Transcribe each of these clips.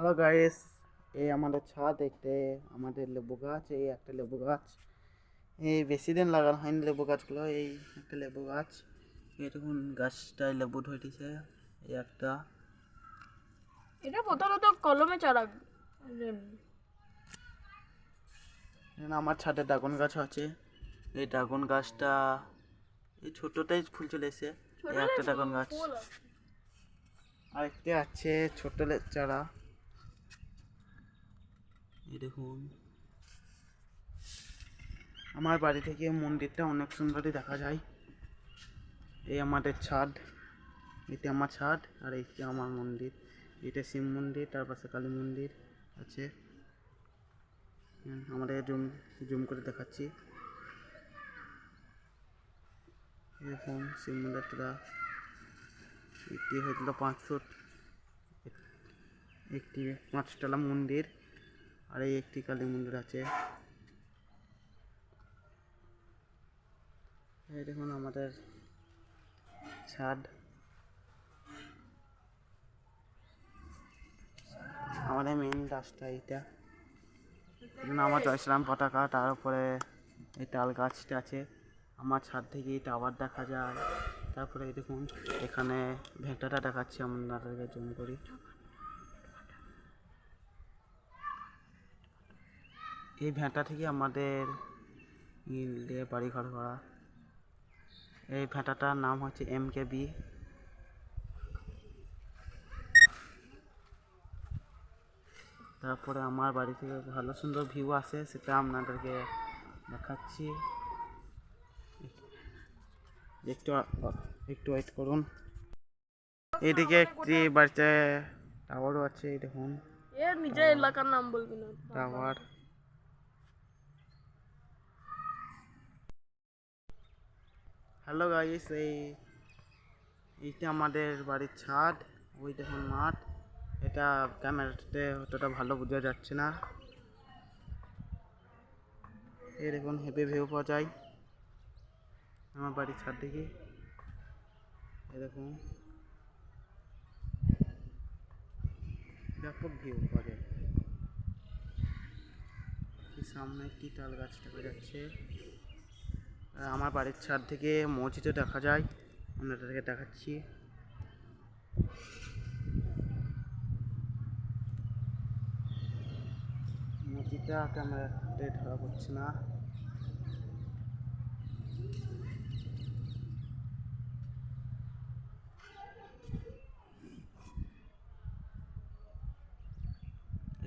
Hello guys, এই আমাদের ছাদ দেখতে আমাদের লেবু গাছ, এই একটা লেবু গাছ। এই বেশি দিন লাগানো হয়নি লেবু গাছগুলো। এই একটা লেবু গাছ, এরকম গাছটায় লেবু ধরেছে। এই একটা এটা প্রথমত কলমে চারা। এখানে আমার ছাদে ড্রাগন গাছ আছে। এই ড্রাগন গাছটা এই ছোটটাই ফুল চলে এসে। এই একটা ড্রাগন গাছ, আরেকটা আছে ছোট চারা। এই দেখুন, আমার বাড়ি থেকে মন্দিরটা অনেক সুন্দরই দেখা যায়। এই আমাদের ছাদ, এটা আমার ছাদ, আর এইটা আমার মন্দির। এটা শিব মন্দির, তার পাশে কালী মন্দির আছে। আমাদের জুম জুম করে দেখাচ্ছি। এরকম শিব মন্দিরটা একটি হয়েছিল 5 ফুট, একটি 5 তলা মন্দির, আর এই একটি কালী মন্দির আছে। এই দেখুন আমাদের ছাদ, আমাদের মেন রাস্তা এইটা। এখানে আমার জয়শ্রাম পতাকা, তার উপরে এই তাল গাছটা আছে। আমার ছাদ থেকে এই টাওয়ার দেখা যায়। তারপরে এই দেখুন এখানে ভেটাটা দেখাচ্ছি আপনাদেরকে জুম করি। এই ভেটা থেকে আমাদের ইট দিয়ে বাড়ি ঘর করা। এই ভেটাটার নাম হচ্ছে MKB। তারপরে আমার বাড়ি থেকে ভালো সুন্দর ভিউ আসে, সেটা আপনাদেরকে দেখাচ্ছি। একটু একটু ওয়েট করুন। এইদিকে একটি বাড়িতে টাওয়ারও আছে, এই দেখুন এর নিজের এলাকার নাম বলবি না। টাওয়ার। হ্যালো গাইস, এইটা আমাদের বাড়ির ছাদ। ওই দেখুন মাঠ। এটা ক্যামেরাতে অতটা ভালো বোঝা যাচ্ছে না। এই দেখুন হেভি ভিউ পাওয়া যায় আমার বাড়ির ছাদ থেকে। এই দেখুন ব্যাপক ভিউ পাওয়া যায়। সামনে একটি তাল গাছ দেখা যাচ্ছে। আর আমার বাড়ির ছাদ থেকে মসজিদও দেখা যায়, আপনাদেরকে দেখাচ্ছি। মসজিদটা ক্যামেরাতে ধরা পড়ছে না।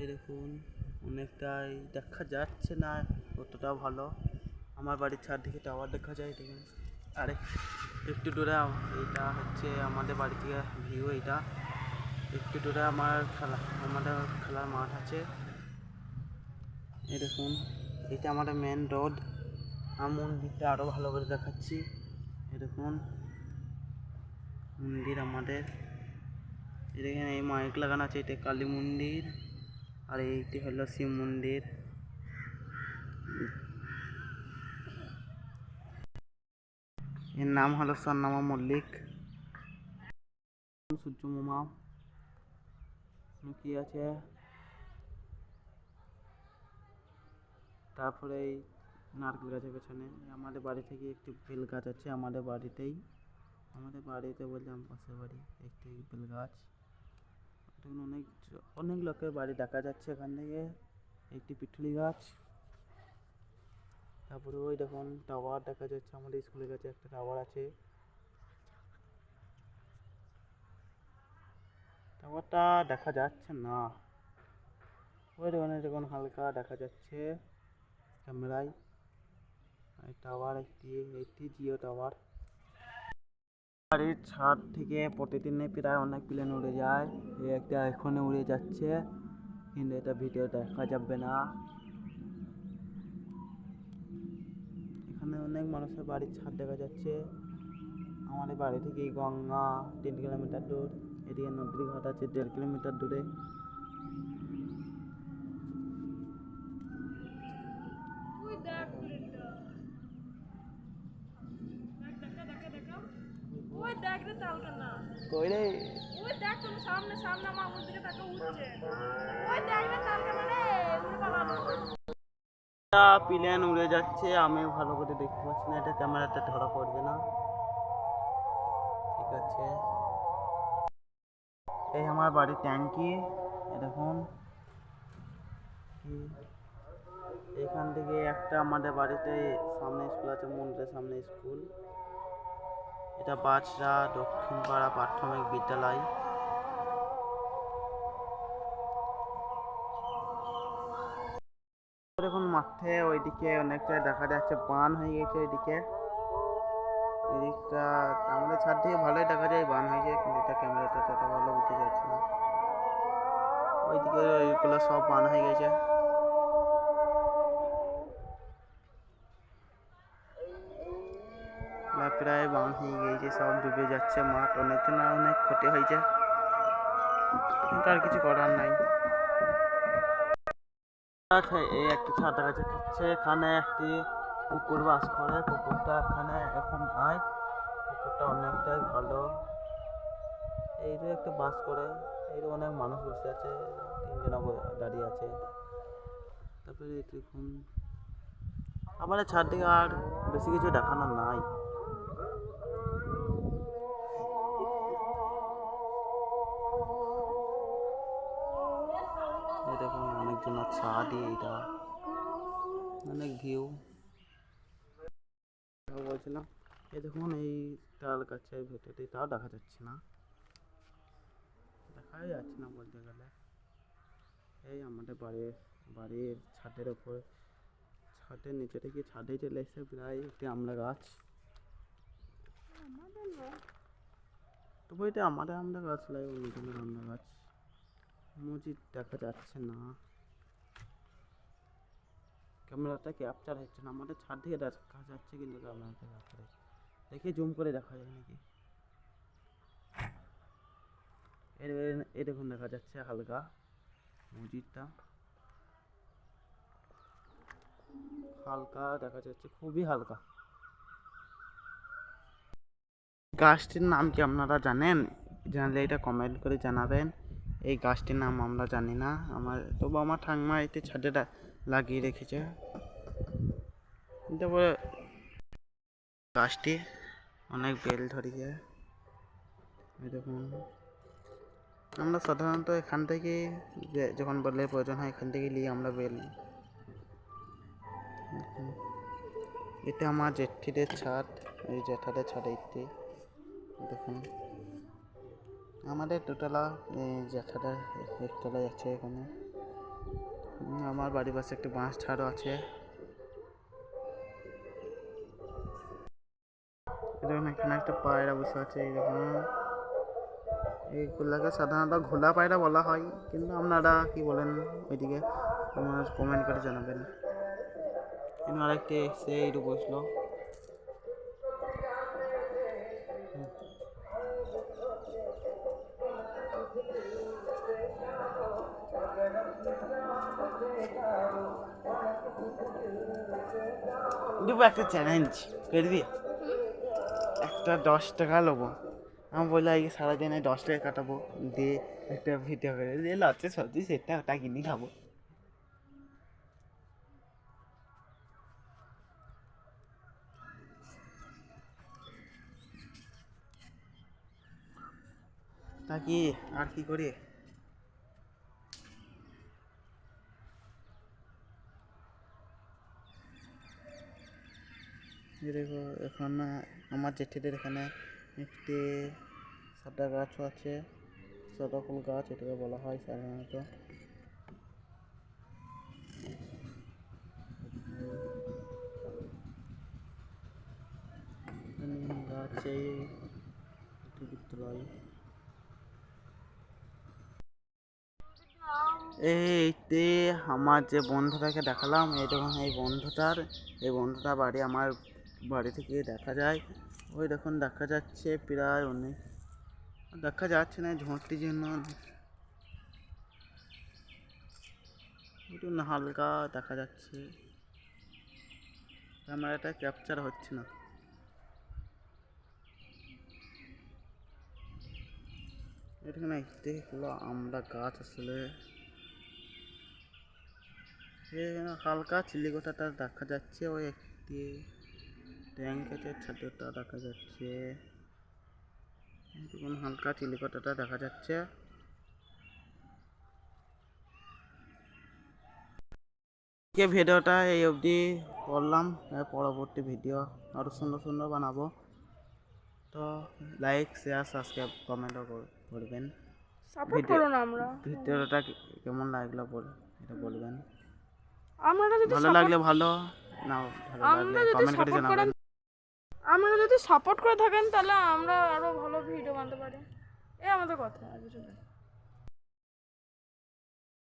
এই দেখুন অনেকটাই দেখা যাচ্ছে না অতটাও ভালো। আমার বাড়ির ছাদ থেকে টাওয়ার দেখা যায় দেখুন। আর একটু দূরে এইটা হচ্ছে আমাদের বাড়ি থেকে ভিউ। এইটা একটু দূরে আমাদের খেলার মাঠ আছে। এই দেখুন এটা আমাদের মেন রোড। আমি মন্দিরটা আরও ভালো করে দেখাচ্ছি। এই দেখুন মন্দির আমাদের, এখানে এই মাইক লাগানো আছে। এটা কালী মন্দির, আর এইটি হলো শিব মন্দির। এর নাম হলো স্বর্ণামা মল্লিক। সূর্য মামা লুকিয়ে আছে। তারপরে এই নারকেল গাছের পেছনে আমাদের বাড়ি থেকে একটি বেল গাছ আছে। আমাদের বাড়িতেই, আমাদের বাড়িতে বললাম পাশের বাড়ি একটি বেল গাছ। দেখুন অনেক অনেক লোকের বাড়ি দেখা যাচ্ছে এখান থেকে। একটি পিঠুলি গাছ। তারপরে ওই দেখুন টাওয়ার দেখা যাচ্ছে, আমাদের স্কুলের কাছে একটা টাওয়ার আছে। টাওয়ারটা দেখা যাচ্ছে না, ওই দেখুন হালকা দেখা যাচ্ছে ক্যামেরায়। টাওয়ার একটি জিও টাওয়ার। বাড়ির ছাদ থেকে প্রতিদিনে প্রায় অনেক প্লেন উড়ে যায়। এই একটা এখনো উড়ে যাচ্ছে, কিন্তু এটা ভিডিও দেখা যাবে না। এখানে অনেক মানুষের বাড়ির ছাদ দেখা যাচ্ছে। আমাদের বাড়ি থেকে গঙ্গা 3 কিলোমিটার দূর। এদিকে নদীর ঘাট আছে 1.5 কিলোমিটার দূরে। ওই দেখ রে তালকানা। কই রে? ওই দেখ তুমি সামনে সামনে আমার আমার দিকে তাকা উঠছে। ওই দেখ রে তালকানা রে, উড়ে পালালো। প্লেন উড়ে যাচ্ছে, আমি ভালো করে দেখতে পাচ্ছি না, এটা ক্যামেরাতে ধরা পড়বে না। ঠিক আছে, এই আমার বাড়ির ট্যাঙ্কি, দেখুন এখান থেকে একটা আমাদের বাড়িতে সামনে স্কুল আছে, মন্দিরের সামনে স্কুল, এটা বাজরা দক্ষিণ পাড়া প্রাথমিক বিদ্যালয়। দেখুন মাঠে ওইদিকে অনেকটা দেখা যাচ্ছে বান হয়ে গেছে, ওইদিকে এদিকটা আমাদের ছাদ থেকে ভালোই দেখা যায় বান হয়ে যায়, কিন্তু এটা ক্যামেরাটা তত ভালো বুঝতে যাচ্ছে না। ওইদিকে ওইগুলো সব বান হয়ে গেছে। প্রায় বান হয়ে গিয়েছে, সব ডুবে যাচ্ছে মাঠ, অনেক ক্ষতি হয়েছে, কিন্তু আর কিছু করার নাই। আচ্ছা, এই একটি ছাদ দেখা যাচ্ছে, এখানে একটি কুকুর বাস করে, কুকুরটা এখানে এখন নাই, কুকুরটা অনেকটাই ভালো। এই যে একটা বাস করে, এই যে অনেক মানুষ বসে আছে, তিনজন দাঁড়িয়ে আছে। তারপরে দেখুন আমার ছাদ থেকে আর বেশি কিছু দেখানোর নাই। এই দেখুন অনেকজনের ছাদই, এইটা অনেক ভিউ। বলছিলাম এই দেখুন এই তাল গাছের ভেতরে, তাও দেখা যাচ্ছে না, দেখাই যাচ্ছে না বলতে গেলে। এই আমাদের বাড়ির ছাদের ওপর, ছাদের নিচে থেকে ছাদে চলে এসে প্রায় একটি আমড়া গাছ, তবু এটা আমাদের আমড়া গাছ লাগে, অন্যজনের আমড়া গাছ। মসজিদ দেখা যাচ্ছে না, ক্যামেরাটা ক্যাপচার হচ্ছে না, আমাদের ছাদ থেকে দেখা যাচ্ছে কিন্তু ক্যামেরাটা ক্যাপচার হচ্ছে। দেখে জুম করে দেখা যায় নাকি? এই দেখুন দেখা যাচ্ছে হালকা মসজিদটা, হালকা দেখা যাচ্ছে, খুবই হালকা। গাছটির নাম কি আপনারা জানেন? জানলে এটা কমেন্ট করে জানাবেন। এই গাছটির নাম আমরা জানি না, তবু আমার ঠাকুমা এতে ছাদে লাগিয়ে রেখেছে। তারপরে গাছটি অনেক বেল ধরিয়ে, দেখুন আমরা সাধারণত এখান থেকে যখন বেলের প্রয়োজন হয় এখান থেকে নিয়ে আমরা বেল। এটা আমার জেঠিদের ছাদ, এই জেঠাদের ছাদ এইটি দেখুন। আমাদের দুতলা, জ্যাঠাদের একতলায় আছে এখানে। আমার বাড়ির পাশে একটি বাঁশ ঝাড়ও আছে। দেখুন এখানে একটা পায়রা বসে আছে, এই দেখুন এইগুলাকে সাধারণত ঘোলা পায়রা বলা হয়, কিন্তু আপনারা কি বলেন ওইদিকে আমার কমেন্ট করে জানাবেন। কিন্তু আরেকটি এসে এইটু বসলো। দেবো একটা চ্যালেঞ্জ করবি, একটা 10 টাকা নেবো, আমি বললাম আজকে সারাদিনে 10 টাকা কাটাবো, দিয়ে একটা ভিডিও করে দিয়ে লচ্ছে সবজি সেটা ওটা কিনে খাবো। তা কি আর কি করি? দেখো এখানে আমার জেঠিদের এখানে একটি সাদা গাছও আছে, সাদা ফুল গাছ এটাকে বলা হয় সাধারণত। গাছ এই বিদ্যালয়, এইতে আমার যে বন্ধুটাকে দেখালাম, এই দেখুন এই বন্ধুটার বাড়ি আমার বাড়ি থেকে দেখা যায়। ওই দেখুন দেখা যাচ্ছে প্রায় অনেক দেখা যাচ্ছে না, ঝোঁকটির জন্য একটু হালকা দেখা যাচ্ছে, ক্যামেরাটা ক্যাপচার হচ্ছে না। এখানে একটি হলো আমরা গাছ আসলে হালকা চিলিকোঠাটা দেখা যাচ্ছে, ওই একটি ট্যাঙ্কের ছাদেরটা দেখা যাচ্ছে, দেখুন হালকা চিলিকোঠাটা দেখা যাচ্ছে। ভিডিওটা এই অবধি করলাম, পরবর্তী ভিডিও আরও সুন্দর সুন্দর বানাবো। তো লাইক শেয়ার সাবস্ক্রাইব কমেন্টও করবেন। সাপোর্ট করুন। আমরা ভিডিওটা কেমন লাগলো এটা বলবেন। আপনারা যদি ভালো লাগলে ভালো, না ভালো লাগলে কমেন্ট করে জানাবেন। আপনারা যদি সাপোর্ট করে থাকেন তাহলে আমরা আরো ভালো ভিডিও বানাতে পারি, এই আমাদের কথা, আর কিছু না।